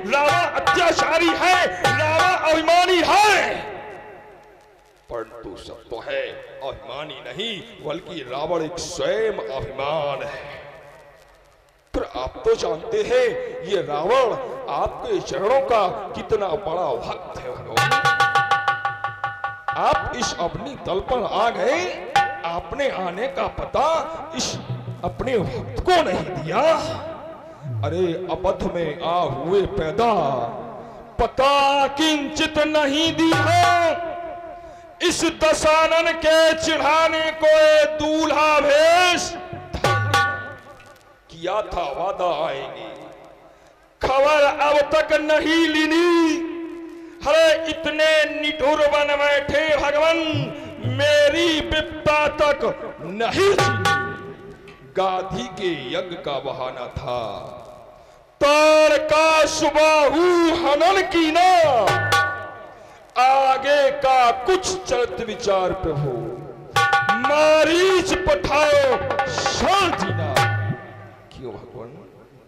रावण अत्याचारी है, रावण अभिमानी है। परंतु सब तो है, अभिमानी नहीं बल्कि रावण एक स्वयं अभिमान है। पर आप तो जानते हैं ये रावण आपके चरणों का कितना बड़ा भक्त है भगवान। आप इस अपनी तल पर आ गए, आपने आने का पता इस अपने भक्त को नहीं दिया। अरे अबध में आ हुए पैदा, पता किंचित नहीं दिया। इस दशानन के चिढ़ाने को दूल्हा भेष किया था, वादा आएंगे, खबर अब तक नहीं लीनी। हरे इतने निठुर बन बैठे भगवान, मेरी विपदा तक नहीं सुनी। गाधी के यज्ञ का बहाना था, तार का सुबाहु हनन की ना। आगे का कुछ चलत विचार प्रभु, मारीच पठाओ शाल जीना। क्यों भगवान,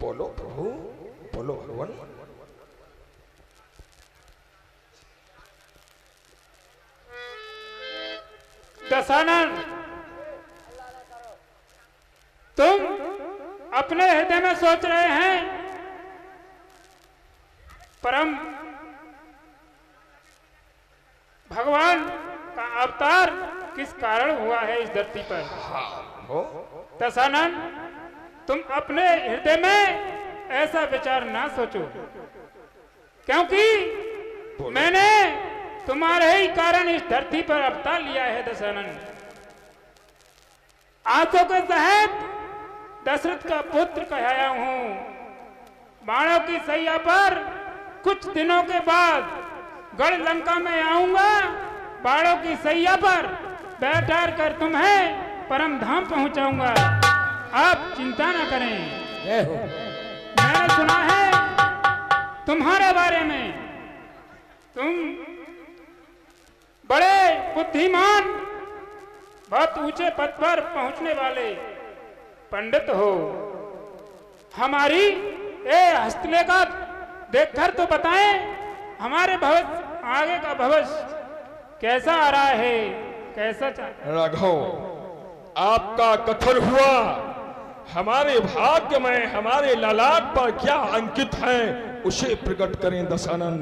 बोलो प्रभु, बोलो भगवान। दशानन, तुम अपने हृदय में सोच रहे हैं परम भगवान का अवतार किस कारण हुआ है इस धरती पर। दशानन, तुम अपने हृदय में ऐसा विचार ना सोचो, क्योंकि मैंने तुम्हारे ही कारण इस धरती पर अवतार लिया है। दशानन, आंखों के सहित दशरथ का पुत्र कहलाया हूं। बाणों की सैया पर कुछ दिनों के बाद गढ़ लंका में आऊंगा। बाणों की सैया पर बैठा कर तुम्हें परम धाम पहुंचाऊंगा। आप चिंता न करें। मैंने सुना है तुम्हारे बारे में, तुम बड़े बुद्धिमान, बहुत ऊंचे पद पर पहुंचने वाले पंडित हो। हमारी ये हस्तलेखा देखकर तो बताएं, हमारे भविष्य, आगे का भविष्य कैसा आ रहा है, कैसा चल। राघव, आपका कथन हुआ, हमारे भाग्य में हमारे ललाट पर क्या अंकित है उसे प्रकट करें दशानन।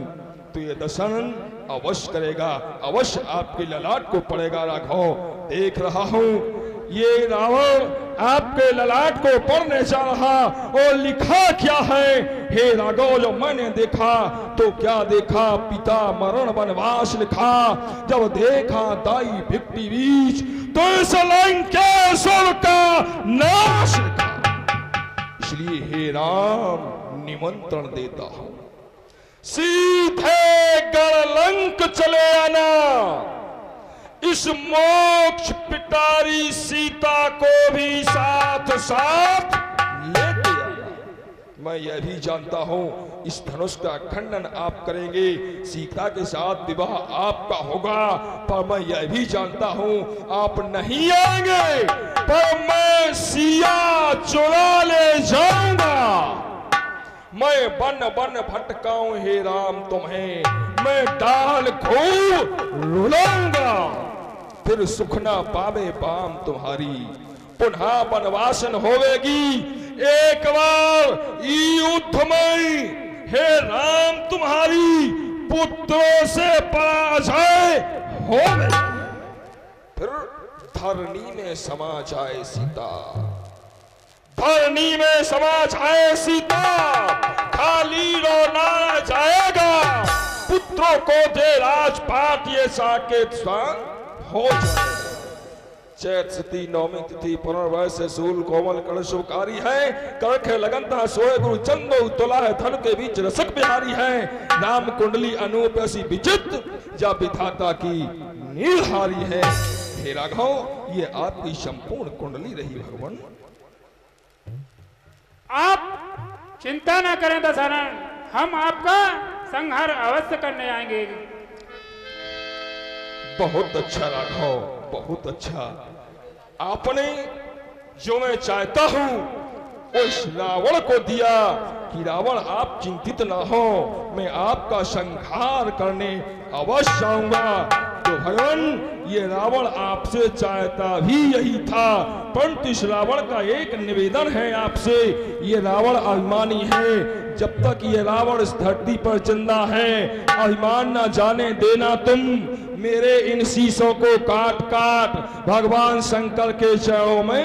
तो ये दशानन अवश्य करेगा, अवश्य आपके ललाट को पड़ेगा। राघव, देख रहा हूं ये रावण आपके ललाट को पढ़ने जा रहा, और लिखा क्या है हे राघव। जो मैंने देखा तो क्या देखा, पिता मरण वनवास लिखा। जब देखा दाई भिक्ति बीच, तो इस लंकेश्वर का नाश लिखा। इसलिए हे राम निमंत्रण देता हूं, सीधे गढ़लंक चले आना। इस मोक्ष पिटारी सीता को भी साथ साथ लेते आना। मैं यह भी जानता हूं इस धनुष का खंडन आप करेंगे, सीता के साथ विवाह आपका होगा। पर मैं यह भी जानता हूं आप नहीं आएंगे, पर मैं सिया चुरा ले जाऊंगा। मैं बन बन भटकाऊं हे राम तुम्हें, मैं डाल खूब रुलाऊंगा। फिर सुख ना पावे पाम तुम्हारी, पुनः वनवासन होवेगी। एक बार युद्ध में हे राम तुम्हारी पुत्रों से पराजय होवे। फिर धरनी में समा जाए सीता, धरनी में समा जाए सीता। खाली रोना जाएगा, पुत्रों को दे राजपाट ये साकेत स्वांग हो जाए। चैत सती नौमी तिथि पुनर्वस सूल कोमल कण शुभकारी है। करख लगनता सोए गुरु चंदो तुला है, धन के बीच रसक बिहारी है। नाम कुंडली अनूप ऐसी विचित्र, जा विधाता की नीलहारी है। हे राघव, ये आपकी संपूर्ण कुंडली रही भगवान। आप चिंता न करें दशानन, हम आपका संहार अवश्य करने आएंगे। बहुत अच्छा राघव, बहुत अच्छा। आपने जो मैं चाहता हूं उस रावण को दिया कि रावण आप चिंतित ना हो, मैं आपका संहार करने अवश्य आऊंगा। तो भगवान ये रावण आपसे चाहता भी यही था, परंतु इस रावण का एक निवेदन है आपसे। ये रावण अभिमानी है, जब तक ये रावण इस धरती पर जिंदा है अभिमान न जाने देना तुम। मेरे इन शीशों को काट काट भगवान शंकर के चरणों में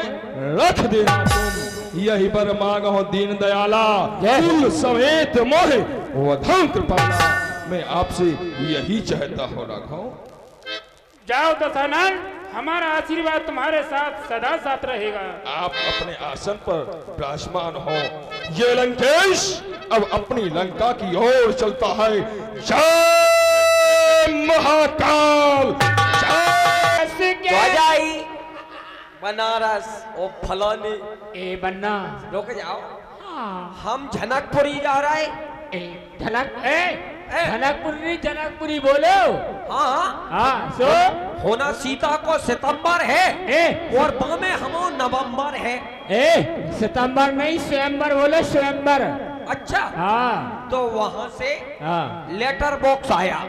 रख देना तुम। यही पर मांगो दीन दयाला, कुल समेत मोहे वधं कृपाला। मैं आपसे यही चाहता हूँ राघव। जाओ दशानन, हमारा आशीर्वाद तुम्हारे साथ सदा साथ रहेगा। आप अपने आसन पर विराजमान हो। ये लंकेश अब अपनी लंका की ओर चलता है। जय महाकाल, जय बनारस ओ फलाने। ए बन्ना रुक जाओ, हम जनकपुरी जा रहे। जनकपुरी जनकपुरी बोलो। हाँ हाँ सो होना सीता को सितंबर है और में हम नवंबर है। सितंबर नहीं स्वयंवर बोलो, स्वयंवर। अच्छा हाँ तो वहाँ से हाँ लेटर बॉक्स आया।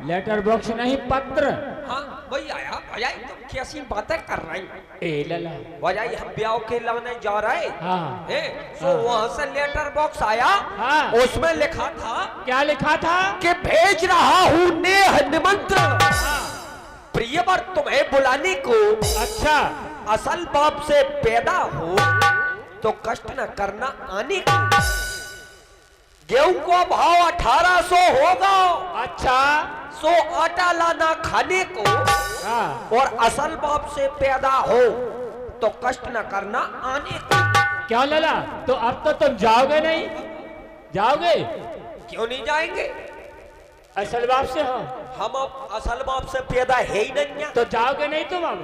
लेटर बॉक्स नहीं, पत्र। हाँ वही आया। भजाई तुम कैसी बातें कर रही? ए लला भजाई हम ब्याह के लाने जा रहे हाँ तो वहाँ से लेटर बॉक्स आया। हाँ उसमें लिखा था, क्या लिखा था? कि भेज रहा हूँ नेह निमंत्रण प्रियवर तुम्हें बुलाने को। अच्छा असल बाप से पैदा हो तो कष्ट न करना आने को। गेहूं को भाव 1800 होगा। अच्छा सो आटा लाना खाने को। हाँ और असल बाप से पैदा हो तो कष्ट न करना आने को। क्या लला, तो अब तो तुम जाओगे नहीं? जाओगे? क्यों नहीं जाएंगे? असल बाप से हो? हम अब असल बाप से पैदा है ही नहीं है। तो जाओगे नहीं तुम अब?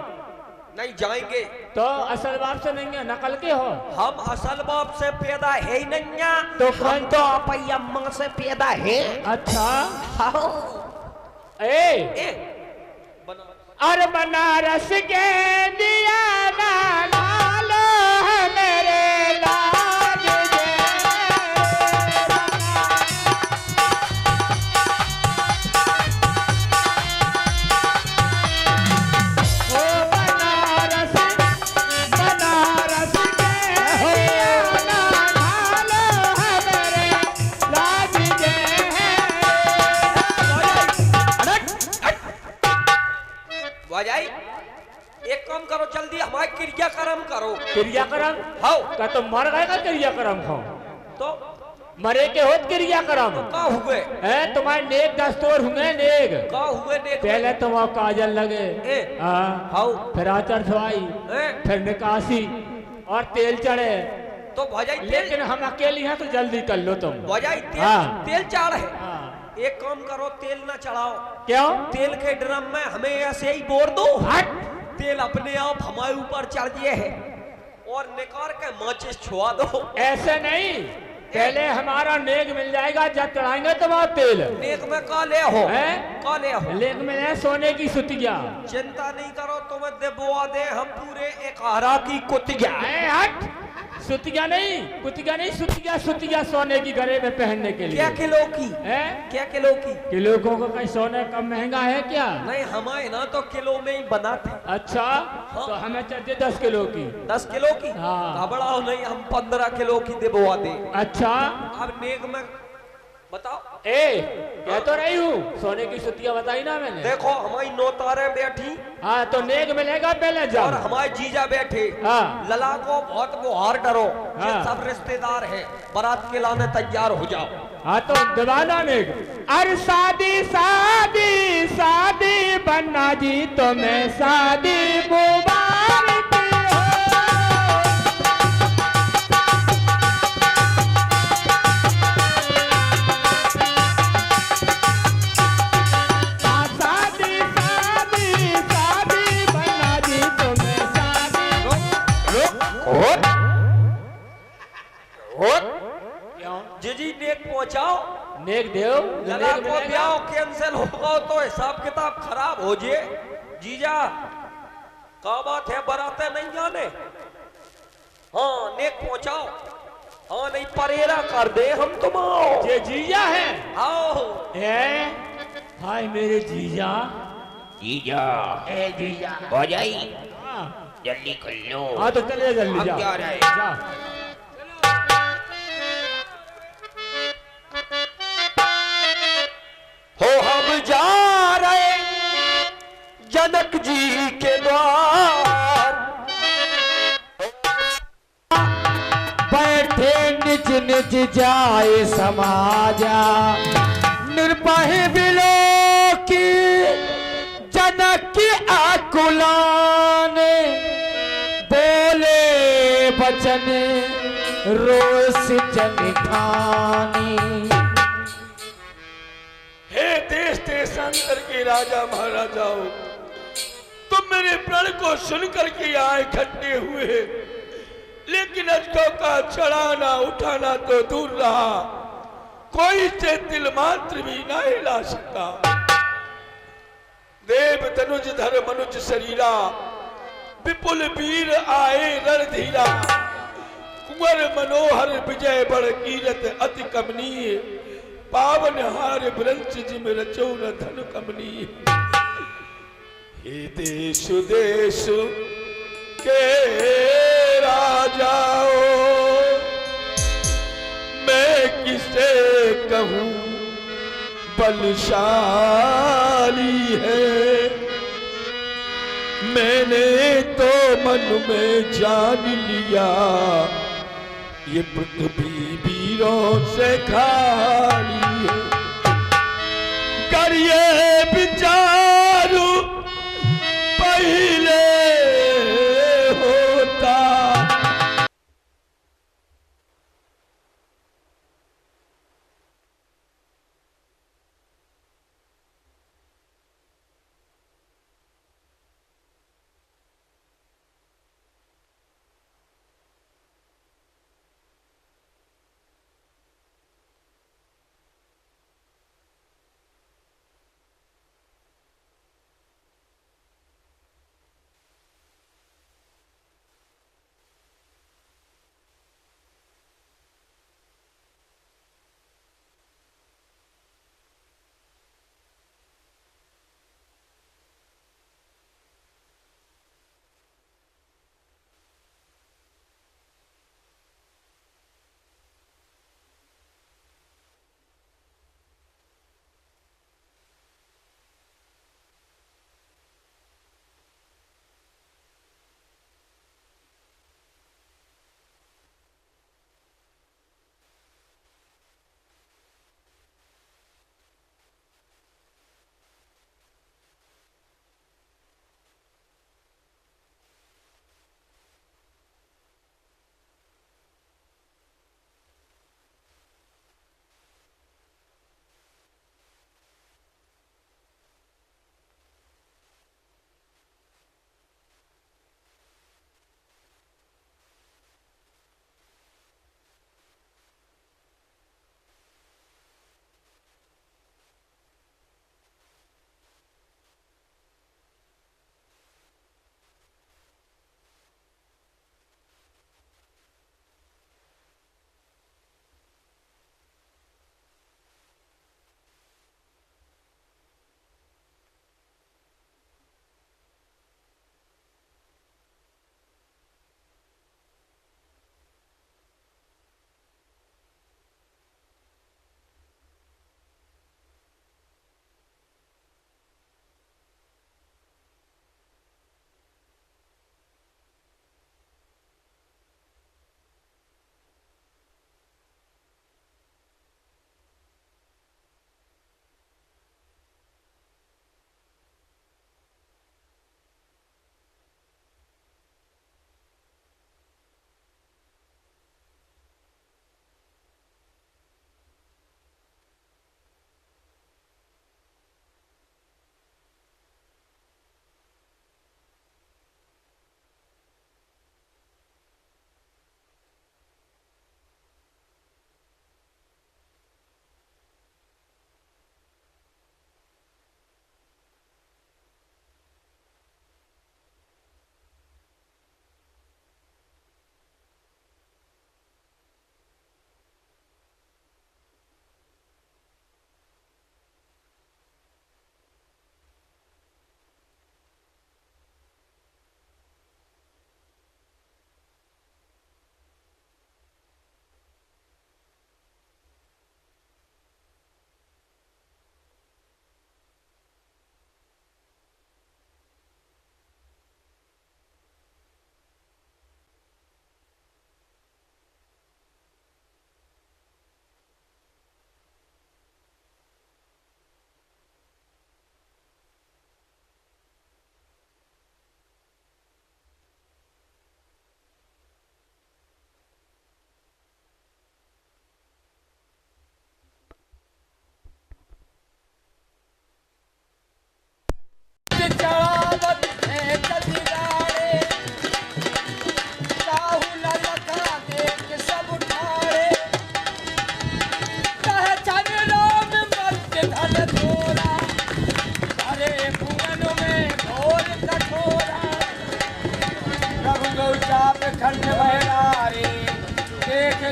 नहीं जाएंगे। तो असल बाप से नहीं है, नकल के हो? हम असल बाप से पैदा है ही नहीं है। तो हम तो अपनी अम्मा से पैदा है। अच्छा हाँ। अरे बनारस के दिया ना लालो है मेरे लाज ओ बनारस, बनारस के दिया ना लालो है मेरे लाज वाजाई एक काम करो, जल्दी हमारे क्रियाक्रम करो। क्रियाक्रम? हाँ का तो मर गए का क्रियाक्रम हो? तो मरे के होत क्रियाक्रम का हुए है तुम्हारे नेक दस्तूर हुए नेक। का हुए देख। पहले तो वहाँ काजल लगे, हाँ हाउ फिर आचर धोई, फिर निकासी और तेल चढ़े। तो भजाई लेकिन हम अकेली हैं तो जल्दी कर लो तुम। भजाई तेल हाँ। तेल चाड़ है। हाँ। एक काम करो, तेल ना चढ़ाओ। क्यों? तेल के ड्रम में हमें ऐसे ही बोर दो। हट। तेल अपने आप हमारे ऊपर चढ़ गए है और निकाल के माचिस छुआ दो। ऐसे नहीं, पहले हमारा नेक मिल जाएगा, जब चढ़ाएंगे तो वहाँ तेल। नेक में का ले हो? का ले हो? नेक में है सोने की सुतिया। चिंता नहीं करो, तुम्हें देबुआ दे हम पूरे एक हरा की कुतिया। हट, सुतिया नहीं, कुतिया नहीं, सुतिया सुतिया सोने की गले में पहनने के लिए। क्या किलो की है? क्या किलो की? किलो को कहीं सोने कम महंगा है क्या? नहीं हमारे ना तो किलो में ही बना थे। अच्छा हाँ। तो हमें चाहिए 10 किलो की। 10 किलो की? हाँ। घबराओ नहीं, हम 15 किलो की देबुआ दे। अच्छा अब नेक में बताओ। कह तो रही हूँ, सोने की सुतिया बताई ना मैंने। देखो हमारी नौतारे बैठी। हाँ तो नेक मिलेगा पहले जाओ। और हमारे जीजा बैठे। हाँ। लला को बहुत बुहार डरो। हाँ। ये सब रिश्तेदार है, बारात के लाने तैयार हो जाओ। हाँ तो दीवाना नेक। अरे शादी शादी शादी बन्ना जी तुम्हें शादी मुबारक हो। जीजी नेक पहुंचाओ। नेक देव। लला को ब्याह कैंसिल होगा तो हिसाब किताब खराब हो जाए। जीजा का बात है, बराते नहीं जाने। हाँ नेक पहुंचाओ। हाँ नहीं परेरा कर दे हम तुम आओ। ये जीजा है। आओ ए हाय मेरे जीजा। जीजा ए जीजा हो जाई हाँ जल्दी कर लो। हाँ, तो चलिए जल्दी हम जा जा रहे हैं। जा। हो हम जा रहे जनक जी के द्वार। बैठे निज निज जाए समाजा निर्भय बिलो की जनक की आकुलान बोले बचन रोष जन ठानी। हे देश देशांतर के राजा महाराजाओं, तुम मेरे प्रण को सुनकर के यहाँ इकट्ठे हुए, लेकिन अजगों का चढ़ाना उठाना तो दूर रहा, कोई से तिल मात्र भी ना हिला सका। देव तनुज धर मनुज शरीरा, विपुल वीर आए रणधीरा। कुंवर मनोहर विजय बड़ कीरत अति कमनीय, पावन हार ब्रंच जिम रचो न धन कमनीय। हे देश देश के राजाओ, मैं किसे कहूँ बलशाली है। मैंने तो मन में जान लिया, ये पृथ्वी वीरों से खाली है। करिए विचारू पहले होता।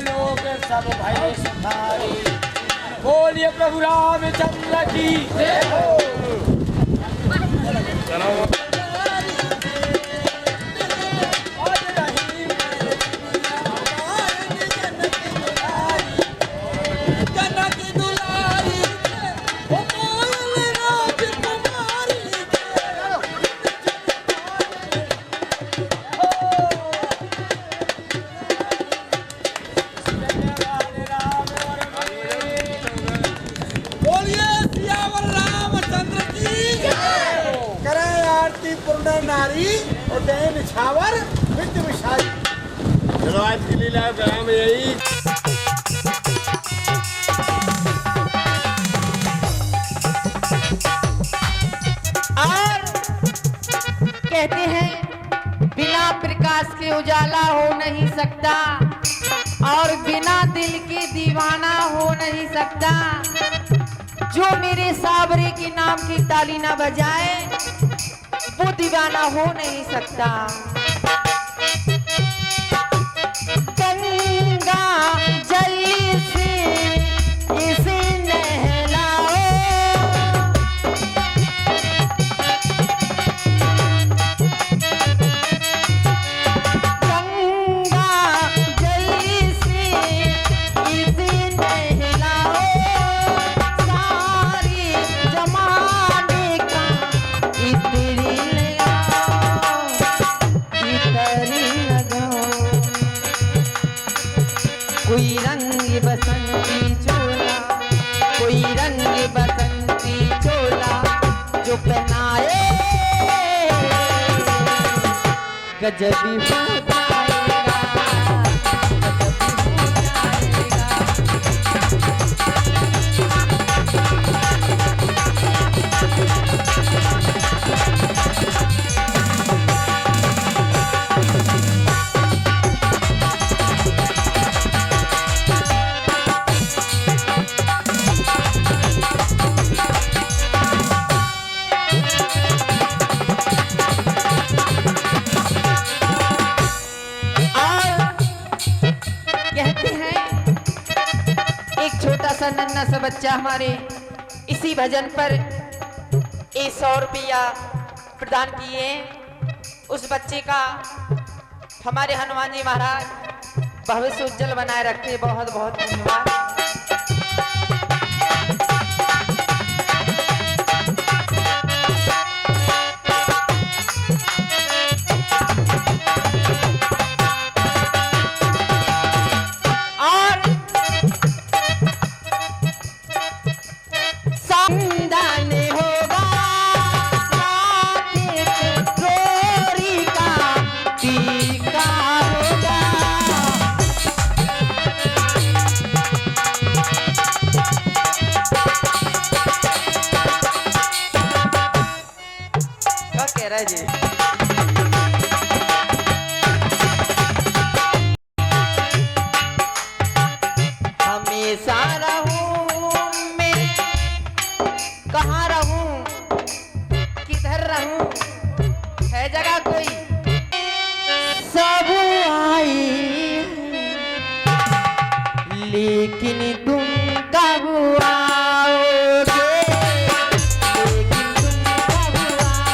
लोग सब भय सुखारी। बोलिए प्रभु रामचंद्र की जय हो। नारी और देह निछावर विद्य विशाली। चलो आज की लीला ग्राम में यही। और कहते हैं बिना प्रकाश के उजाला हो नहीं सकता और बिना दिल के दीवाना हो नहीं सकता। जो मेरे सावरे के नाम की ताली ना बजाए वो दीवाना हो नहीं सकता। गंगा जल से इसे नहलाओ, गंगा जल से इसे नहलाओ, सारे जमाने का इतरी कोई रंग बसंती चोला, कोई रंग बसंती चोला जो पहनाए गजबी हो जाएगा, गजबी नन्हा सा बच्चा हमारे इसी भजन पर 100 रुपया प्रदान किए। उस बच्चे का हमारे हनुमान जी महाराज भविष्य उज्जवल बनाए रखते। बहुत बहुत धन्यवाद। हमेशा रहूं मैं, कहाँ रहूं किधर रहूं, है जगह कोई? सब आई लेकिन तुम कब आओगे, लेकिन तुम कब आओगे।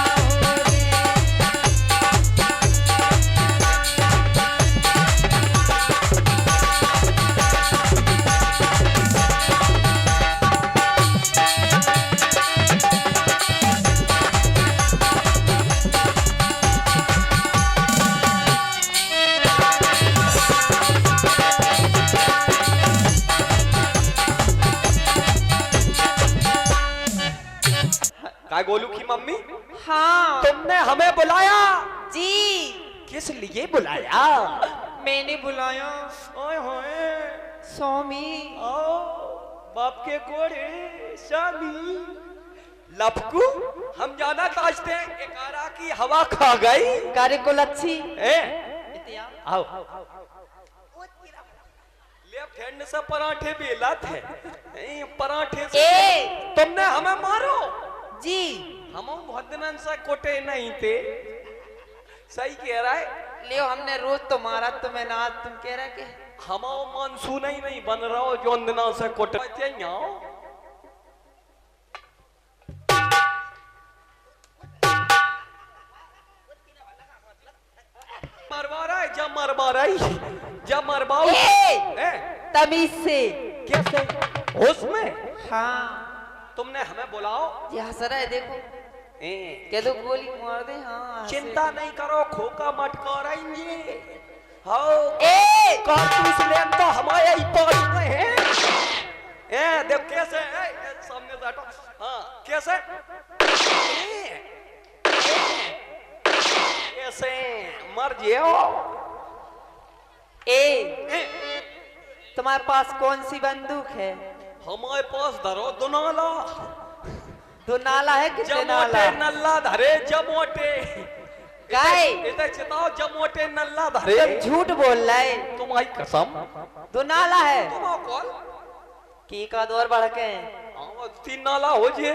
काय गोलू की मम्मी? हाँ तुमने हमें बुलाया? जी। किस लिए बुलाया? मैंने बुलाया ओए होए स्वामी। आओ बाप के कोड़े स्वामी। लपकू हम जाना चाहते हैं, एकारा की हवा खा गई। कार्य को लच्छी आओ लेफ्ट हैंड से पराठे बेला थे, पराठे से तुमने हमें मारो जी। हम बहुत दिन से कोटे नहीं थे। सही कह रहा है। लियो हमने रोज तो मारा, तो मैं ना तुम कह रहे के हमाओ मानसून ही नहीं बन रहा हो जो दिना से कोट जब मरवाओ तमीज से। कैसे उसमें हाँ तुमने हमें बुलाओ ये हंस रहा है देखो। कह दो गोली मार दे। हाँ चिंता नहीं करो खोका मत करेंगे। हाँ ए कारतूस लेन तो हमारे ही पास में है। देख कैसे सामने से हटो। हाँ कैसे कैसे मर जियो। तुम्हारे पास कौन सी बंदूक है? हमारे पास धरो दुनाला। दो नाला है कि जमोटे नल्ला धरे जमोटे काय इधर चिताओ जमोटे नल्ला धरे। तुम झूठ बोल रहा है। तुम्हारी कसम दो नाला है तुम कौन की का दौर बढ़ के 3 नाला हो जे।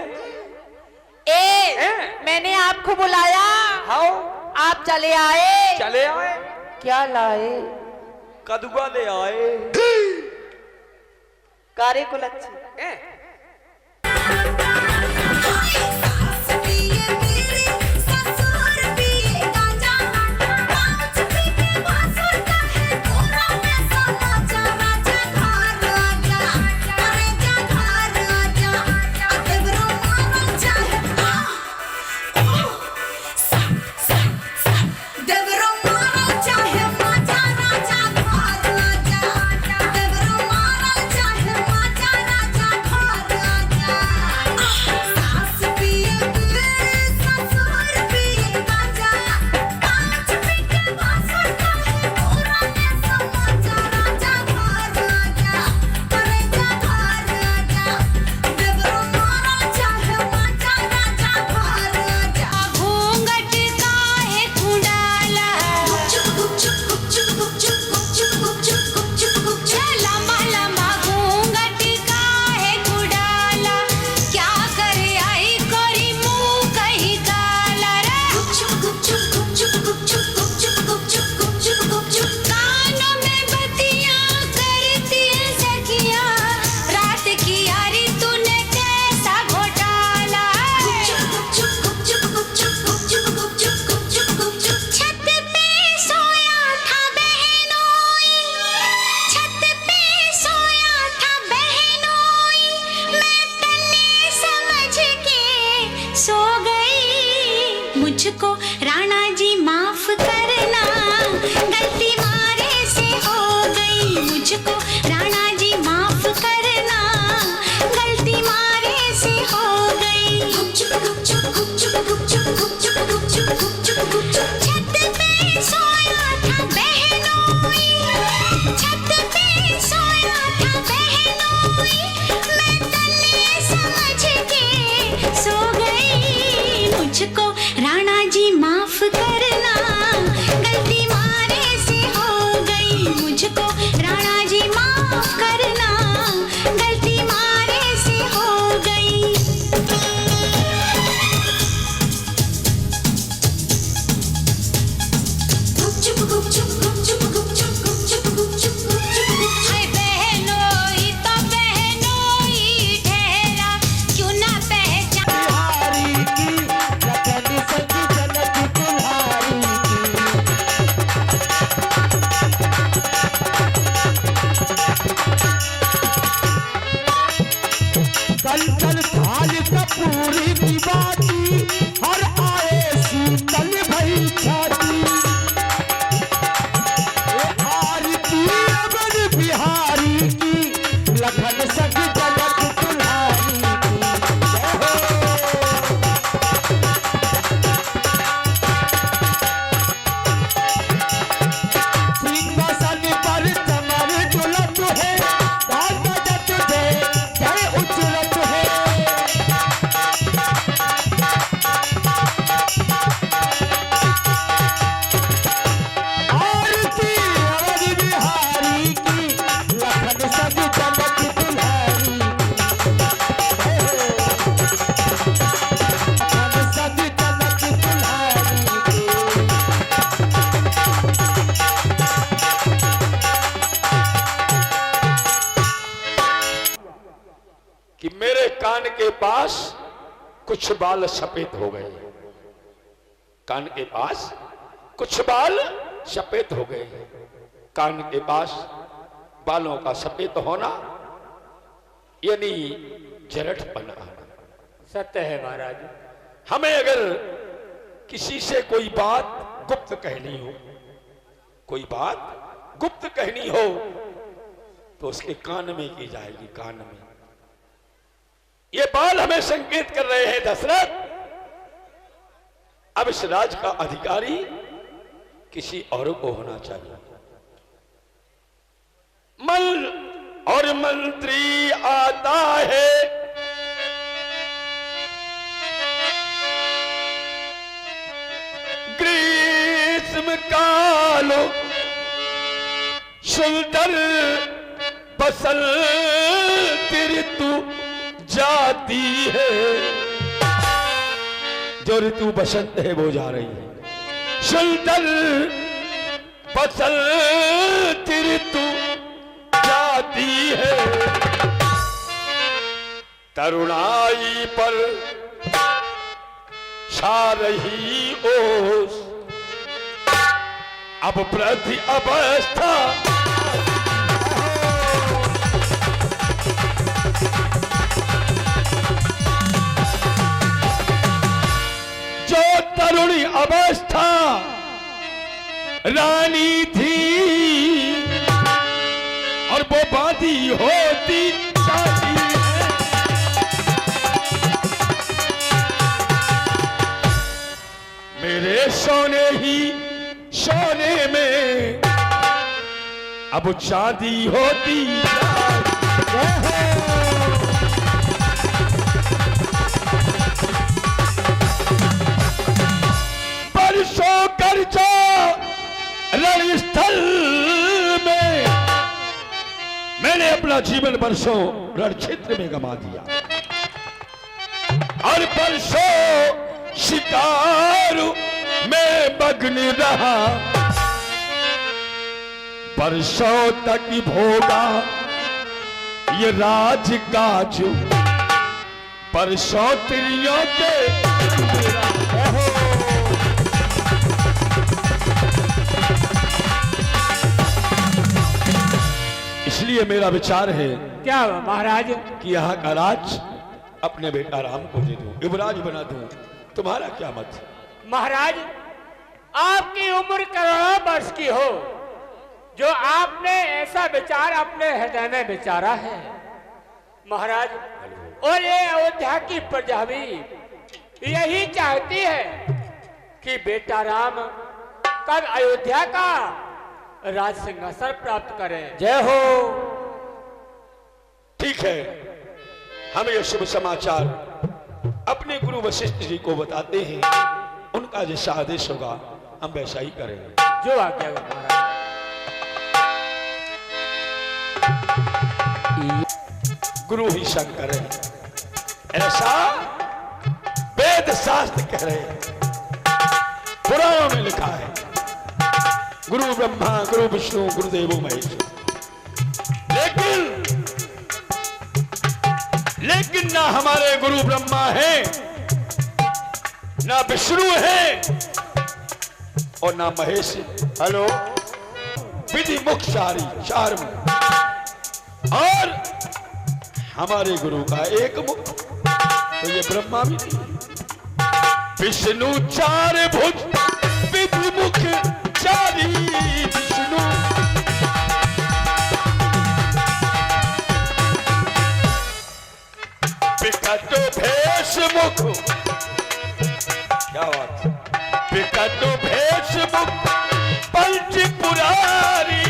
मैंने आपको बुलाया। हाँ आप चले आए। चले आए। क्या लाए? कदुआ ले आए। कारे को लच्छी मुझको राणा जी माफ करना, गलती मारे से हो गई। मुझको राणा जी माफ करना, गलती मारे से हो गई। छत पे सोया था बहनोई, छत पे सोया था बहनोई, मैं तन्ने समझ के सो गई। मुझको राणा जी माफ करना, गलती मारे से हो गई। मुझको राणा जी माफ करना, गलती मारे से हो गई। हाय बहनोई तो बहनोई ठहरा, क्यों ना पहचान कल कल थाल कपूरी की बाती, हर आए शीतल भई छाती। ए आरती अमर बिहारी की, लखन सग जगत तुम्हारी की। जय हो। सिंहासन पर कमर डुलत है, राज बजत है, जय उचलत है। मेरे कान के पास कुछ बाल सफेद हो गए, कान के पास कुछ बाल सफेद हो गए। कान के पास बालों का सफेद होना यानी जरठपन आना। सत्य है महाराज। हमें अगर किसी से कोई बात गुप्त कहनी हो, कोई बात गुप्त कहनी हो तो उसके कान में की जाएगी, कान में। ये बाल हमें संकेत कर रहे हैं दशरथ, अब इस राज का अधिकारी किसी और को होना चाहिए। मल और मंत्री आता है, ग्रीष्म कालो सुंदर फसल ऋतु जाती है। जो ऋतु बसंत है वो जा रही है। सुंदर फसल ऋतु जाती है। तरुणाई पर छा रही ओस, अब वृद्धि अवस्था जो तरुणी अवस्था रानी थी और वो बाधी होती जाती है। मेरे सोने ही सोने में अब चांदी होती जाती है। बरसों कर जो रणस्थल में मैंने अपना जीवन वर्षों रण क्षेत्र में गंवा दिया और वर्षों शिकार में मग्न रहा। वर्षों तक भोगा ये राज काज, वर्षों त्रियों के इसलिए मेरा विचार है क्या महाराज कि यहाँ का राज अपने बेटा राम को दे दूं, युवराज बना दूं। तुम्हारा क्या मत है? महाराज, आपकी उम्र करोड़ों वर्ष की हो, जो आपने ऐसा विचार अपने हृदय में विचारा है महाराज, और ये अयोध्या की प्रजा भी यही चाहती है कि बेटा राम कब अयोध्या का राज सिंहासन प्राप्त करें। जय हो। ठीक है, हम ये शुभ समाचार अपने गुरु वशिष्ठ जी को बताते हैं। उनका जैसा आदेश होगा हम वैसा ही करेंगे। जो आज्ञा हो महाराज। गुरु ही शंकर है, ऐसा वेद शास्त्र कह रहे हैं, पुराणों में लिखा है। गुरु ब्रह्मा गुरु विष्णु गुरुदेवो महेश्वर। लेकिन ना हमारे गुरु ब्रह्मा है, ना विष्णु है और ना महेश। हेलो, विधि मुख चारी चार मुख, और हमारे गुरु का एक मुख, तो ये ब्रह्मा भी नहीं। विष्णु चार भुज विधि मुख चारी विष्णु। विकट भेष मुख, क्या बात, विकट भेष मुख पंच पुरारी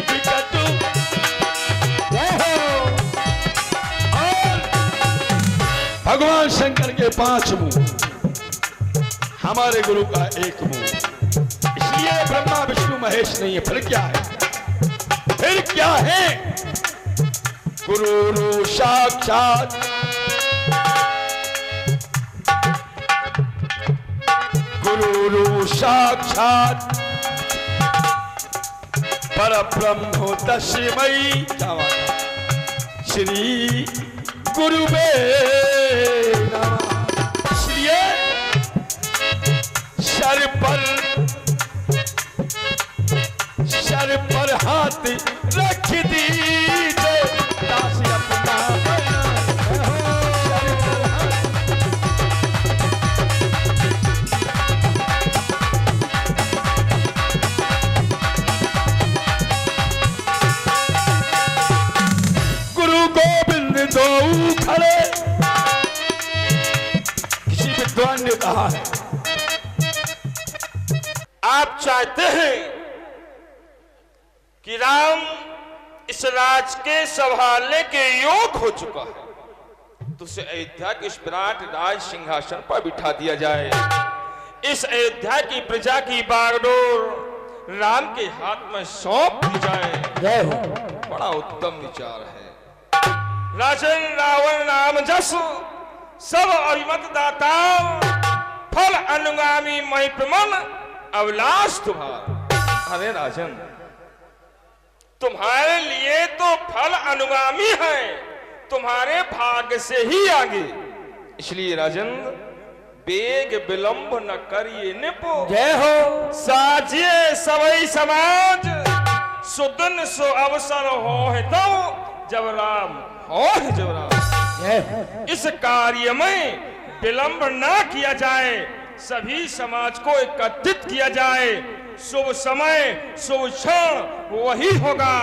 विकट। और भगवान शंकर के 5 मुंह, हमारे गुरु का एक मुंह। इसलिए ब्रह्मा विष्णु महेश नहीं है। फिर क्या है? फिर क्या है? गुरु साक्षात गुरु साक्षात परब्रह्म तस्मै श्री गुरुवे नमः। इसलिए सर पर हाथ रख दीजिए, दास अपना सर पर हाथ। गुरु गोविंद दो खड़े, किसी विद्वान ने कहा है, आप चाहते हैं कि राम इस राज के संभालने के योग हो चुका है, तो उसे अयोध्या के इस विराट राज सिंहासन पर बिठा दिया जाए। इस अयोध्या की प्रजा की बागडोर राम के हाथ में सौंप दी जाए। बड़ा उत्तम विचार है। राजन रावण राम जस सब अभिमत दाता, फल अनुगामी मई प्रमन अभिलाष तुम्हारा। अरे राजन, तुम्हारे लिए तो फल अनुगामी है, तुम्हारे भाग्य से ही आगे। इसलिए राजन, बेग विलंब न करिए निपो। जय हो। साजिए सबई समाज, सुदिन सो अवसर हो तो जब राम हो जब राम। इस कार्य में विलंब ना किया जाए, सभी समाज को एकत्रित किया जाए। शुभ समय शुभ क्षण वही होगा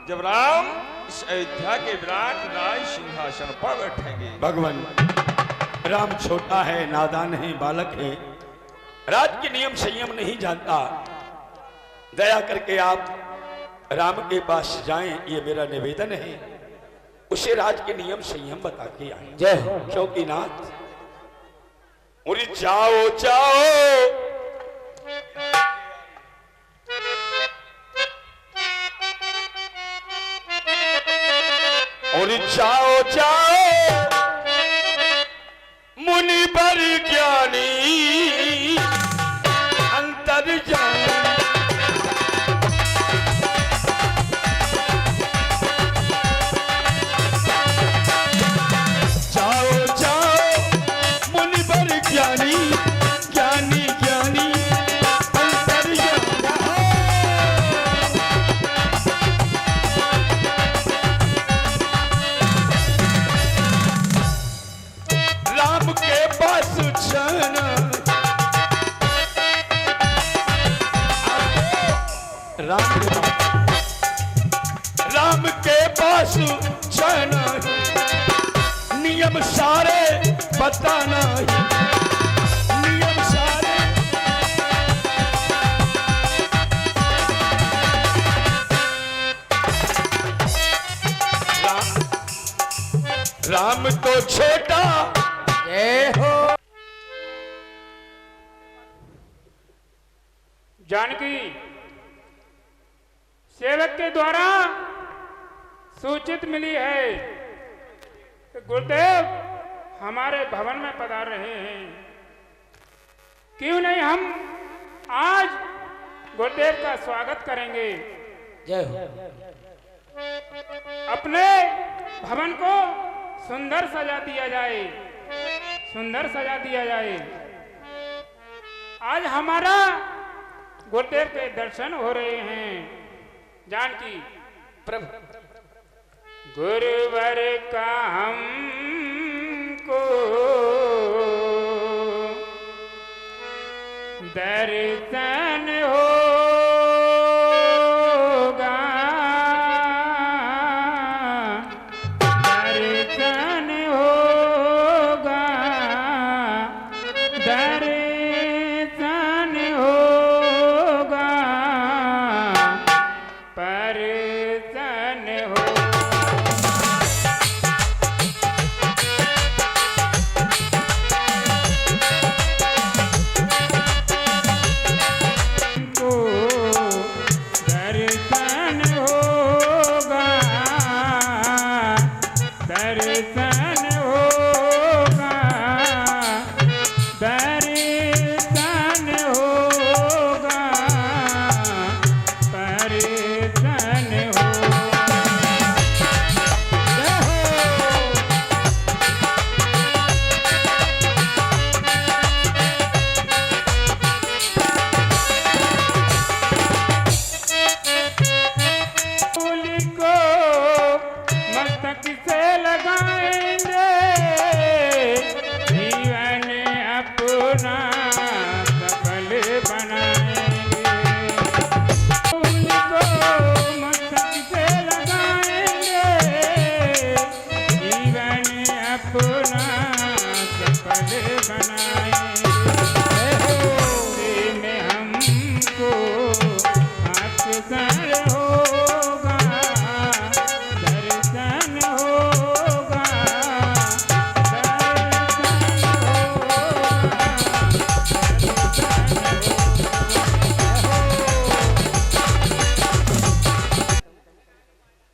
जब राम इस अयोध्या के विराट राज सिंहासन पर बैठेंगे। भगवान राम छोटा है, नादान है, बालक है, राज के नियम संयम नहीं जानता। दया करके आप राम के पास जाएं, ये मेरा निवेदन है। उसे राज के नियम संयम बता के आए। जय हो। क्योंकि नाथ, उरी जाओ जाओ और जाओ जाओ मुनि बर ज्ञानी अंतर जान। जाओ जाओ मुनि बर ज्ञानी, ज्ञानी ज्ञानी अंतर जान। राम के पास जाना, राम के पास जाना, नियम सारे बताना, नियम सारे। राम तो छोटा जानकी सेवक के द्वारा सूचित मिली है कि गुरुदेव हमारे भवन में पधार रहे हैं। क्यों नहीं हम आज गुरुदेव का स्वागत करेंगे। जय हो। अपने भवन को सुंदर सजा दिया जाए, सुंदर सजा दिया जाए। आज हमारा गुरुदेव के दर्शन हो रहे हैं। जानकी प्रभु गुरुवर का हमको दर्शन होगा, दर्शन होगा, दर्शन होगा, परसन हो। सफल बनाएंगे में हमको अक्सर होगा दर्शन होगा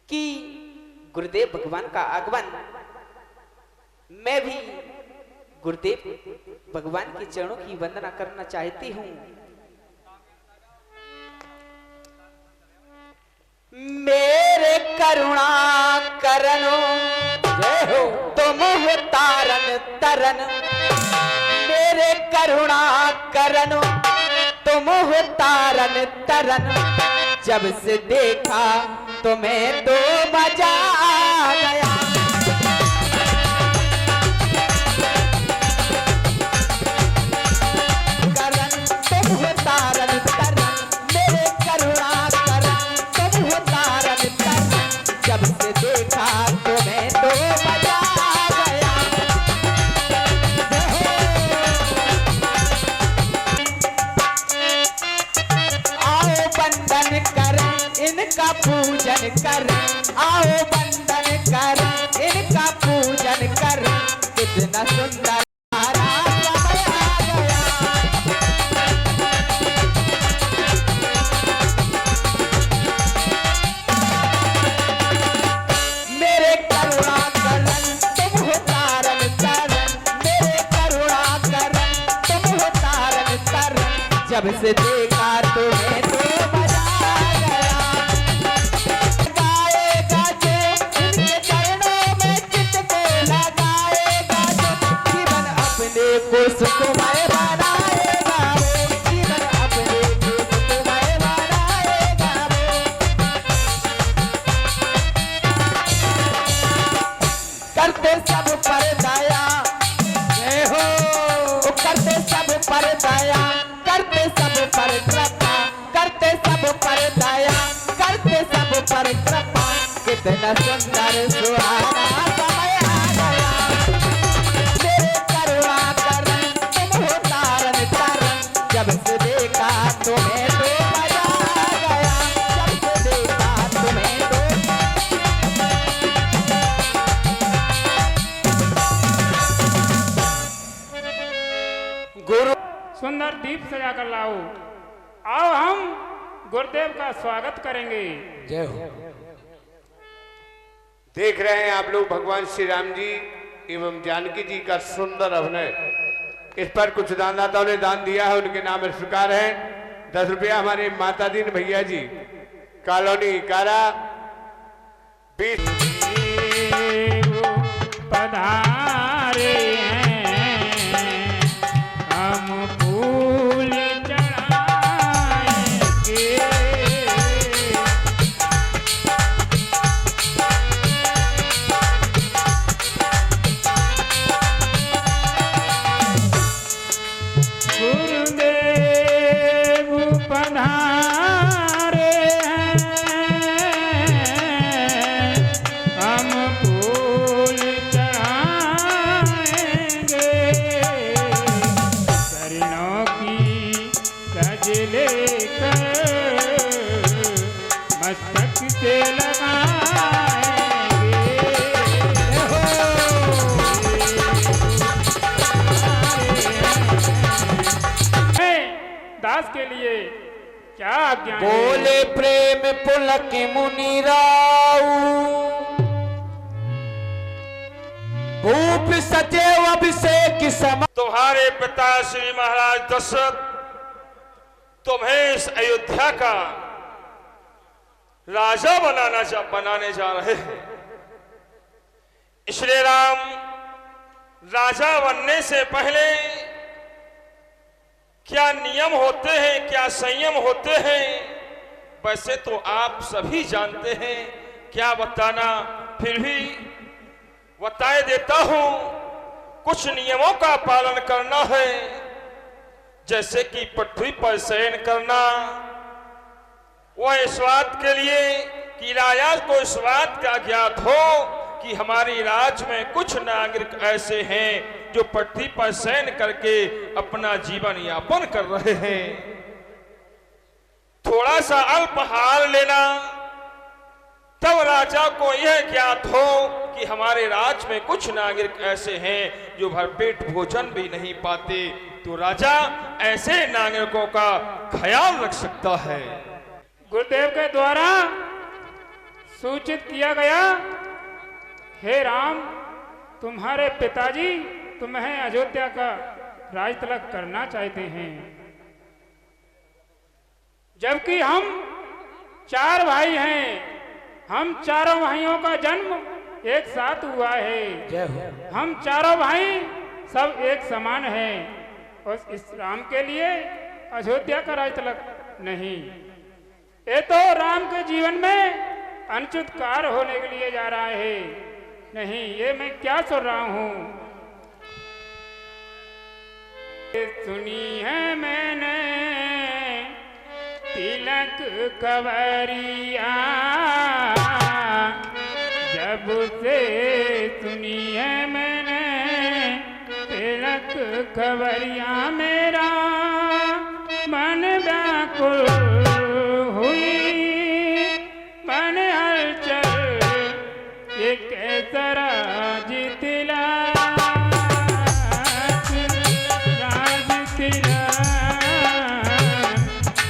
कि गुरुदेव भगवान का आगमन, मैं भी गुरुदेव भगवान के चरणों की वंदना करना चाहती हूँ। मेरे करुणा करनो जय हो तुम हो तारन तरन, मेरे करुणा करनो तुम हो तारन तरन, जब से देखा तुम्हें तो मजा आ गया। करन तुम हो तारन तरन, मेरे करुणा करन तुम हो तारन तरन, जब से देखा तुम्हें तो मजा आ गया। आओ बंदन कर इनका पूजन कर, आओ बंदन कर इनका पूजन कर, कितना सुंदर हमारा समय आ गया। मेरे करुणा करन तुम हो तारन तरन, मेरे करुणा करन तुम हो तारन तरन, जब से देखा तुम्हें तो मजा आ गया। गाएगा जो इनके चरणों में चित्त को लगाएगा जो, जीवन अपने को सुखमय बनाएगा वो, जीवन अपने को सुखमय बनाएगा वो। करते सब पर दया जय हो, करते सब पर दया, करते सब पर कृपा, करते सब पर दया, करते सब पर कृपा, कितना सुंदर सुहाना समय आ गया। मेरे करुणा करन तुम हो तारन तरन, जब से देखा तुम्हें तो मजा आ गया, जब से देखा तुम्हें तो। गुरु सुंदर दीप सजा कर लाओ, आओ हम गुरुदेव का स्वागत करेंगे। जय हो। देख रहे हैं आप लोग भगवान श्री राम जी एवं जानकी जी का सुंदर अभिनय। इस पर कुछ दानदाताओं ने दान दिया है, उनके नाम इस प्रकार है। 10 रुपया हमारे माता दीन भैया जी, कॉलोनी कारा 20। पधारे हैं हम फूल चढ़ाएंगे, गुरुदेव पधारे हैं हम फूल चढ़ाएंगे, चरणों की सज लेकर मस्तक से लगाएंगे। दास के लिए क्या आज्ञा है? बोले प्रेम पुलक मुनि राऊ, भूप सचेव अभिषेक सम। तुम्हारे पिता श्री महाराज दशरथ तुम्हें इस अयोध्या का राजा बनाने जा रहे हैं। श्री राम राजा बनने से पहले क्या नियम होते हैं, क्या संयम होते हैं, वैसे तो आप सभी जानते हैं, क्या बताना, फिर भी बताए देता हूं। कुछ नियमों का पालन करना है, जैसे कि पृथ्वी पर शयन करना, वह इस बात के लिए कि राजा को इस बात का ज्ञात हो कि हमारी राज में कुछ नागरिक ऐसे हैं जो पृथ्वी पर शयन करके अपना जीवन यापन कर रहे हैं। थोड़ा सा अल्पहार लेना, तब राजा को यह ज्ञात हो कि हमारे राज में कुछ नागरिक ऐसे हैं जो भरपेट भोजन भी नहीं पाते, तो राजा ऐसे नागरिकों का ख्याल रख सकता है। गुरुदेव के द्वारा सूचित किया गया, हे राम, तुम्हारे पिताजी तुम्हें अयोध्या का राज तिलक करना चाहते हैं, जबकि हम 4 भाई हैं। हम चारों भाइयों का जन्म एक साथ हुआ है। हम चारों भाई सब एक समान हैं और इस राम के लिए अयोध्या का राज तिलक नहीं। ये तो राम के जीवन में अनुचित कार्य होने के लिए जा रहा है। नहीं, ये मैं क्या सुन रहा हूँ। सुनी है मैंने तिलक कवरिया, जब से सुनी है मैंने तिलक कवरिया, मेरा मन व्याकुल हुई, मन हलचल, ये कैसा राज तिलक, राज तिलक,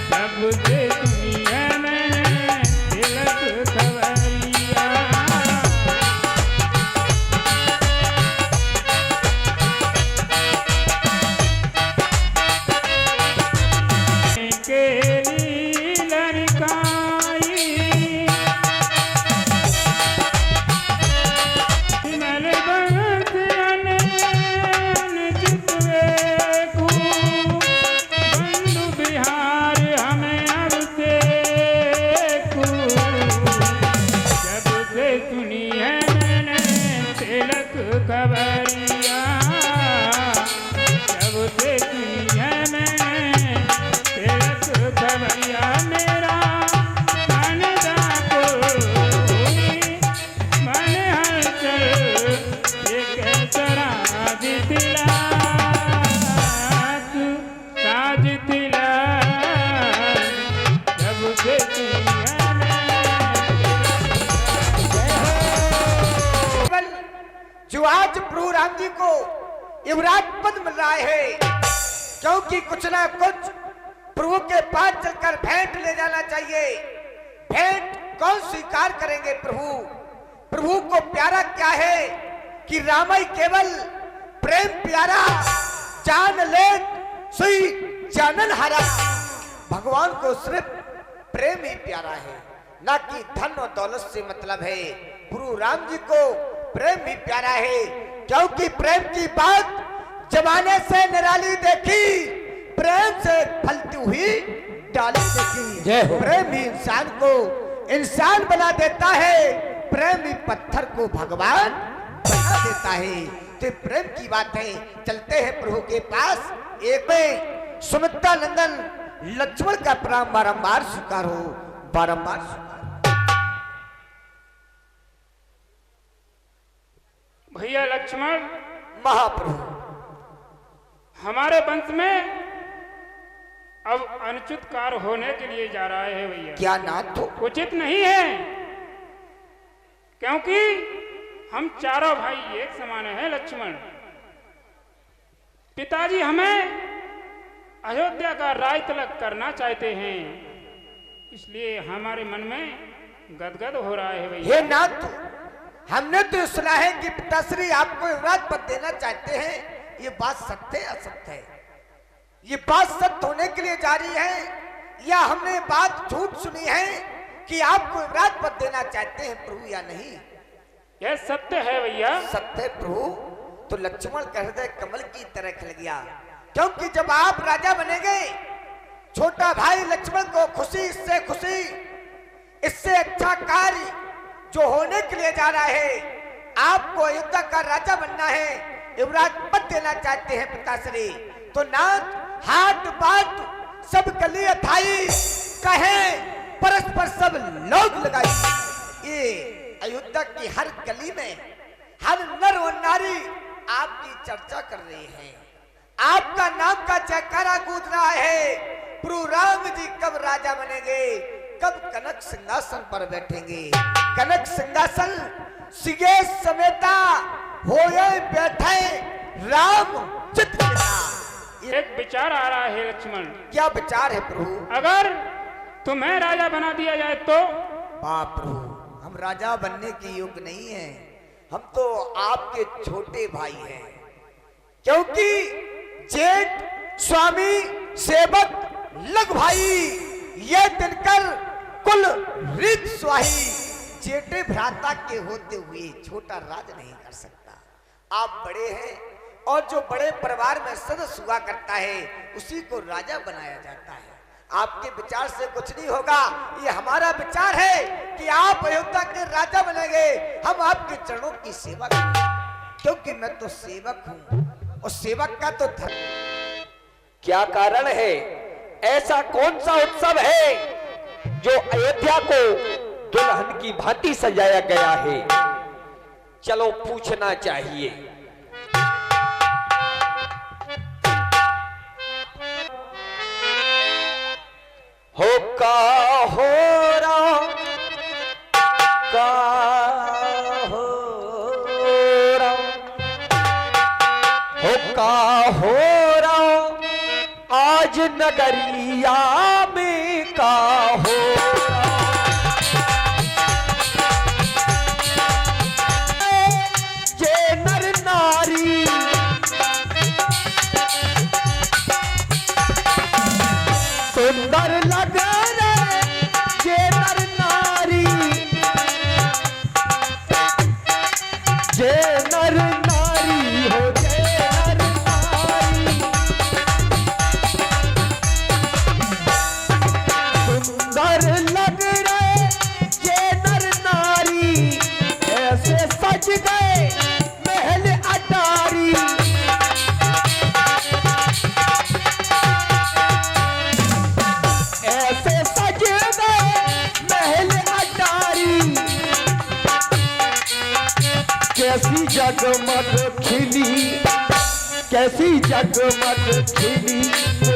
जब से सुनी है मैंने तिलक कवरिया। केली लड़काई, सिमल बंस अनैन चितवेकू, बंधु बिहार हमें अब सेकू, जब से सुनी है मैंने तिलक कवरिया, जब से सुनी है मैंने तिलक कवरिया, मेरा मन व्याकुल हुई, मन हलचल, ये कैसा राज तिलक, राज तिलक, जब से सुनी है केवल जो आज प्रभु राम जी को युवराज पद मिल रहा है, क्योंकि कुछ ना कुछ प्रभु के पास चलकर भेंट ले जाना चाहिए। भेंट कौन स्वीकार करेंगे? प्रभु, प्रभु को प्यारा क्या है कि रामाई केवल प्रेम प्यारा, जान ले सुई जानन हरा। भगवान को सिर्फ प्रेम ही प्यारा है, ना कि धन और दौलत से मतलब है। प्रभु राम जी को प्रेम ही प्यारा है, क्योंकि प्रेम की बात जमाने से निराली देखी, प्रेम से फलती हुई डाली देखी। प्रेम ही इंसान को इंसान बना देता है, प्रेम ही पत्थर को भगवान बना देता है। तो प्रेम की बात है। चलते हैं प्रभु के पास। एक में सुमित्रा नंदन लक्ष्मण का प्राण बारंबार स्वीकार हो, बारंबार स्वीकार। भैया लक्ष्मण, महाप्रभु, हमारे वंश में अब अनुचित कार्य होने के लिए जा रहा है भैया। क्या नाथ हो? उचित नहीं है, क्योंकि हम चारों भाई एक समान हैं। लक्ष्मण, पिताजी हमें अयोध्या का राज तिलक करना चाहते हैं, इसलिए हमारे मन में गदगद हो रहा है भैया। हे नाथ, हमने तो सुना है कि पिताश्री आपको युवराज पद देना चाहते हैं। ये बात सत्य है असत्य है? ये बात सत्य होने के लिए जारी है या हमने बात झूठ सुनी है कि आपको युवराज पद देना चाहते हैं प्रभु, या नहीं? यह सत्य है भैया। सत्य प्रभु। तो लक्ष्मण का हृदय कमल की तरह खिल गया, क्योंकि जब आप राजा बनेंगे, छोटा भाई लक्ष्मण को खुशी, इससे खुशी, इससे अच्छा कार्य जो होने के लिए जा रहा है, आपको अयोध्या का राजा बनना है, युवराज पद देना चाहते हैं पिताश्री। तो नाथ, हाथ बात सब गली अथाई, कहे परस्पर सब लोग लगाई। ये अयोध्या की हर गली में हर नर और नारी आपकी चर्चा कर रहे हैं, आपका नाम का जयकारा गूंज रहा है। प्रभु राम जी कब राजा बनेंगे, कब कनक सिंहासन पर बैठेंगे। कनक सिंहासन सिगे समेता होए बैठे राम चित पिता। एक विचार आ रहा है लक्ष्मण। क्या विचार है प्रभु? अगर तुम्हें राजा बना दिया जाए तो? बाप प्रभु, हम राजा बनने के योग्य नहीं हैं, हम तो आपके छोटे भाई हैं। क्योंकि जेठ स्वामी सेवक लग भाई, ये दिनकर कुल रीत स्वाही। जेठे भ्राता के होते हुए छोटा राज नहीं कर सकता। आप बड़े हैं और जो बड़े परिवार में सदस्य हुआ करता है उसी को राजा बनाया जाता है। आपके विचार से कुछ नहीं होगा। ये हमारा विचार है कि आप अयोध्या के राजा बनेंगे, हम आपके चरणों की सेवा करेंगे। क्योंकि मैं तो सेवक हूं और सेवक का तो धर्म। क्या कारण है? ऐसा कौन सा उत्सव है जो अयोध्या को दुल्हन की भांति सजाया गया है? चलो पूछना चाहिए। हो का हो रहा, का हो रहा, हो का हो रहा, आज नगरिया में का हो रहा। जे नर नारी सुंदर लग रहे, जे नर नारी, जे नर नारी हो, जे नर नारी सुंदर लग रहे, जे नर नारी ऐसे सज गए महल अटारी। ऐसे सज गए महल अटारी, कैसी जगमग खिली, कैसी जगमग खिली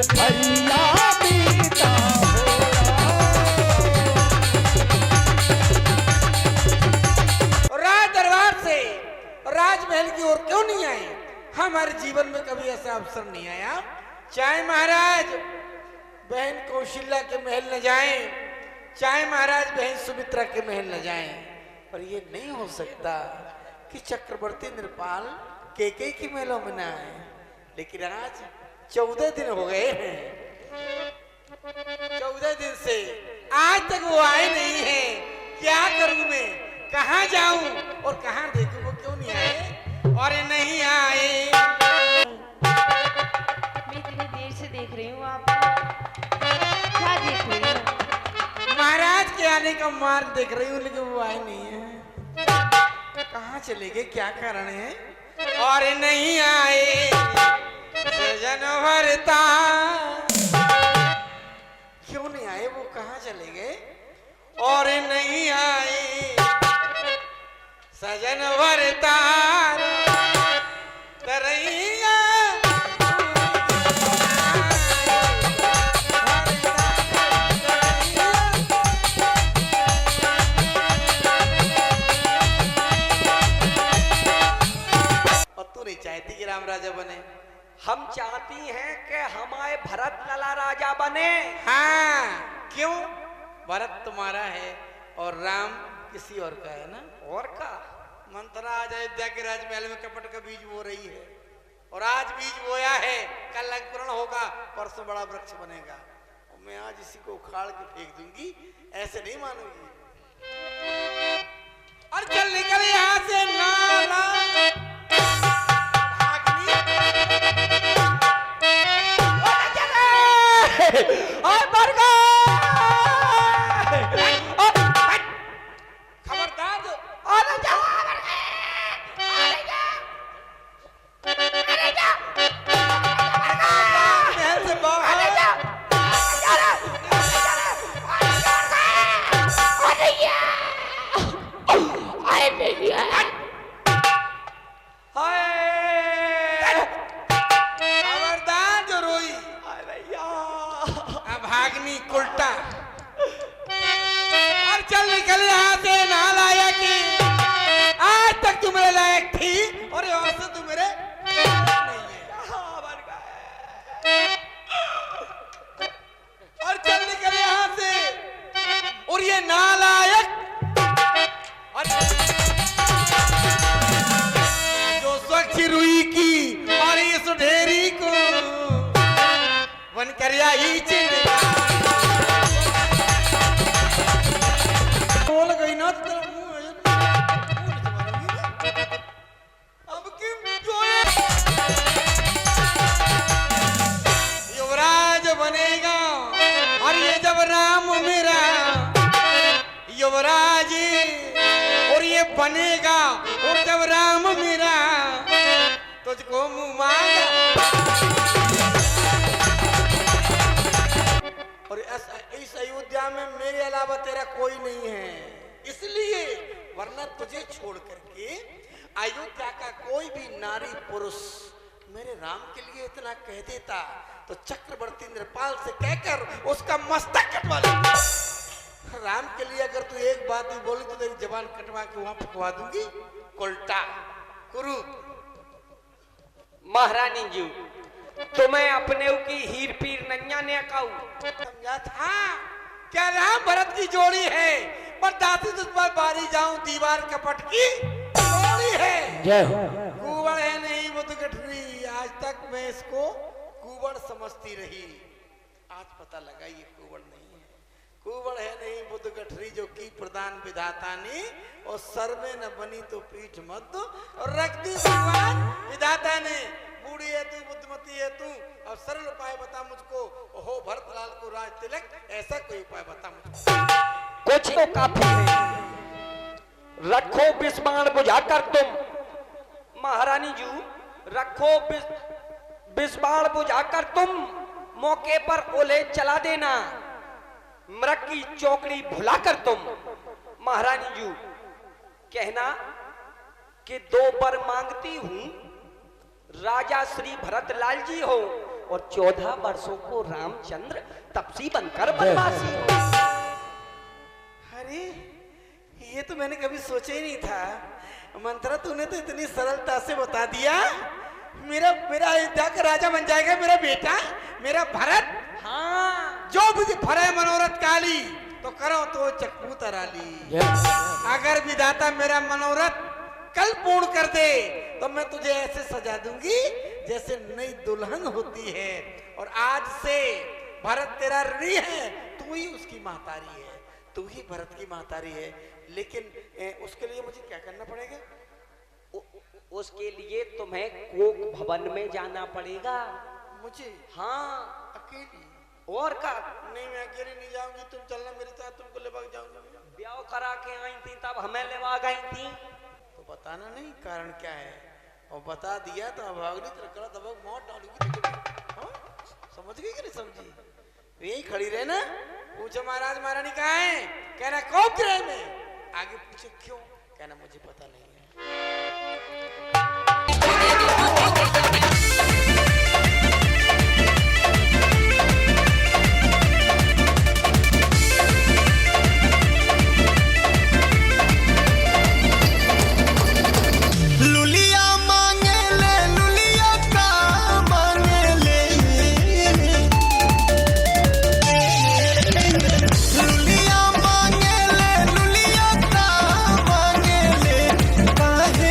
फरिया बीता हो रहा। राज दरबार से राजमहल की ओर क्यों नहीं आए? हमारे जीवन में कभी ऐसा अवसर नहीं आया। चाहे महाराज बहन कौशल्या के महल न जाएं, चाहे महाराज बहन सुमित्रा के महल न जाएं, पर ये नहीं हो सकता कि चक्रवर्ती नृपाल केकई के महलों में न आए। लेकिन आज 14 दिन हो गए हैं, 14 दिन से आज तक वो आए नहीं है। क्या करूं मैं, कहाँ जाऊं और कहाँ देखूं? वो क्यों नहीं आए? और ये नहीं आए। मैं इतनी देर से देख रही हूँ आपको। क्या देख रही हो? महाराज के आने का मार्ग देख रही हूँ, लेकिन वो आए नहीं है। कहाँ चले गए, क्या कारण है? और ये नहीं आए। सजन भरता क्यों नहीं आए? वो कहाँ चले गए? और ये नहीं आए। सजन भरता तरैया चाहती कि राम राजा बने। हम चाहती हैं कि हमारे भरत लला राजा बने। हाँ, क्यों? भरत तुम्हारा है और राम किसी और का है ना। और का मंत्रा आज अयोध्या के राजमहल में कपट का बीज बो रही है, और आज बीज बोया है, कल अंकुरण होगा, परसों बड़ा वृक्ष बनेगा। और मैं आज इसी को उखाड़ के फेंक दूंगी, ऐसे नहीं मानूंगी। और चल निकल यहाँ से नाला उल्टा। और चल निकल यहाँ से, नालायक की। आज तक तू मेरे लायक थी और ये और से तू मेरे नहीं है। और चल निकल यहाँ से। और ये नालायक और जो स्वच्छ रुई की और इस ढेरी को वन करिया ही चिंता बोल गई ना तो अब क्यों जो युवराज बनेगा और ये जब राम मेरा युवराज और ये बनेगा और जब राम मेरा तुझको मुंह मांगा। और इस अयोध्या में मेरे अलावा तेरा कोई नहीं है, इसलिए वरना तुझे छोड़ करके अयोध्या का कोई भी नारी पुरुष मेरे राम के लिए इतना कह देता तो चक्रवर्ती नृपाल से कहकर उसका मस्तक कटवा लेता। राम के लिए अगर तू एक बात ही बोली तो तेरी जबान कटवा के वहां फकवा दूंगी। कोल्टा कुरु महारानी जी तुम्हें अपने की हीर पीर नैया ने काऊ समझा था क्या राम भरत की जोड़ी है, पर दासी तुझ पर बारी जाऊं दीवार कपट की जोड़ी है। जय हो। कुंवड़ है नहीं बुद्ध गठरी, आज तक मैं इसको कुंवड़ समझती रही, आज पता लगा ये कुंवड़ नहीं है। कुंवड़ है नहीं बुद्ध गठरी जो की प्रदान विधाता ने, और सर में न बनी तो पीठ मत दो, और रख दी भगवान विधाता ने। बूढ़ी है तू, बुद्धिमती है तू, अब सरल उपाय बता मुझको। ओहो भरतलाल को राज तिलक, ऐसा कोई उपाय बता मुझको। कुछ तो काफी है, रखो विस्माण बुझाकर तुम महारानी जी, रखो विस्माण बुझाकर तुम मौके पर ओले चला देना, मृग की चौकड़ी भुलाकर तुम महारानी जी कहना कि 2 वर मांगती हूं, राजा श्री भरतलाल जी हो और 14 वर्षों को रामचंद्र तपसी बनकर बनवासी हो। अरे ये तो मैंने कभी सोचा ही नहीं था, मंत्रा तूने तो इतनी सरलता से बता दिया। मेरा अयोध्या का राजा बन जाएगा मेरा बेटा, मेरा भरत। हाँ जो भी फरे मनोरथ काली तो करो तो चक्कू तराली। अगर विधाता मेरा मनोरथ कल पूर्ण कर दे तो मैं तुझे ऐसे सजा दूंगी जैसे नई दुल्हन होती है, और आज से भरत तेरा ऋणी है, तू ही उसकी महतारी है, तू ही भरत की महतारी है। लेकिन उसके लिए मुझे क्या करना पड़ेगा? उसके लिए तुम्हें कोक भवन में जाना पड़ेगा। मुझे? हाँ अकेली? और का नहीं मैं अकेली नहीं जाऊंगी, तुम चलना मेरे साथ, तुमको ले जाऊंगी। ब्याह करा के आई थी तब हमें लेवा गई थी, तो बताना नहीं कारण क्या है, और बता दिया तो अभागनी तरह दबक मौत डालूंगी। समझ गई कि नहीं समझी? यही खड़ी रहे ना, पूछो महाराज महारानी कहाँ है, कहना कौन गृह में, आगे पूछो क्यों, कहना मुझे पता नहीं है। काहे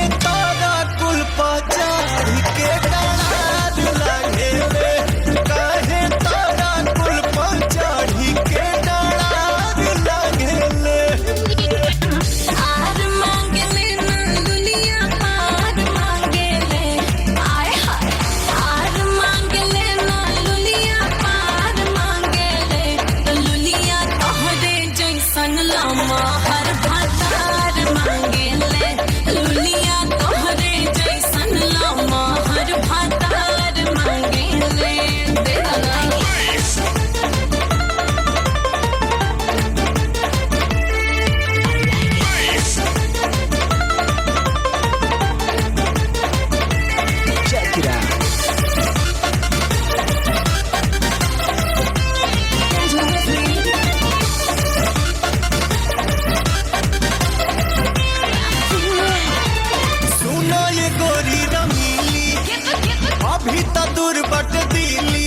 अंगूर बट दिली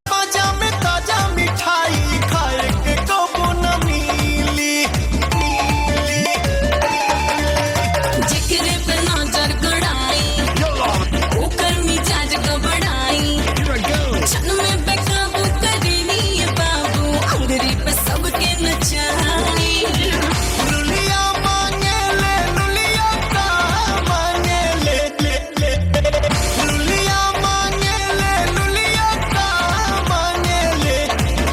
ताजा में ताजा मिठाई खाए के कबो न मिली जिक्र पे नजर गड़ाई ओकर मिजाज गबड़ाई छन में बेकाबू करेली ये बाबू अंगरी पे सबके नचाई लुलिया मांगे ले लुलिया का मांगे ले लुलिया मांगे ले लुलिया का मांगे ले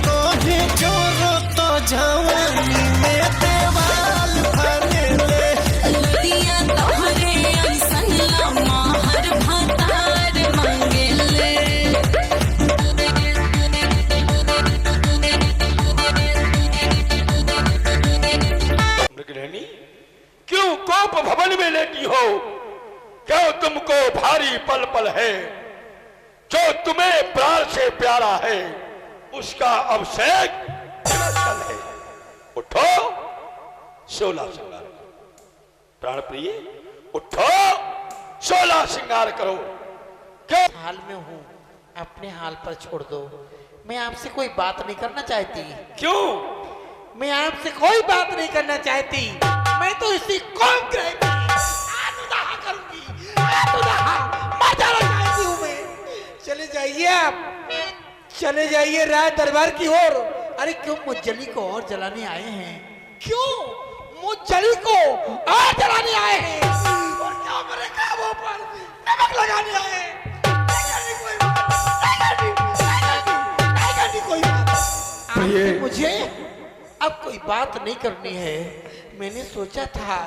तोहे जोरो तो जवानी में देवाल बने ले लदिया तोहरे ऐसन लम्हा हर भतार मांगेले मृगनयनी, क्यों कोप भवन में लेटी हो? क्यों तुमको भारी पल पल है? जो तुम्हें प्राण से प्यारा है उसका अभिषेक चल है। उठो, सोलह श्रृंगार करो। प्राण प्रिय उठो, सोलह श्रृंगार करो। क्यों हाल में हूँ, अपने हाल पर छोड़ दो। मैं आपसे कोई बात नहीं करना चाहती। क्यों? मैं आपसे कोई बात नहीं करना चाहती। मैं तो इसी कौम करूंगी, मर जाना चाहती हूँ मैं। चले जाइए आप, चले जाइए राज दरबार की ओर। अरे क्यों मुज्जली को और जलाने आए हैं? क्यों मुज्जली को और जलाने आए हैं? और क्या मेरे काबू पर नमक लगाने आए हैं? नहीं कोई बात, नहीं करनी कोई बात। आपसे मुझे अब कोई बात नहीं करनी है। मैंने सोचा था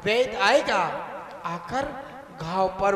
वैद आएगा, आकर घाव पर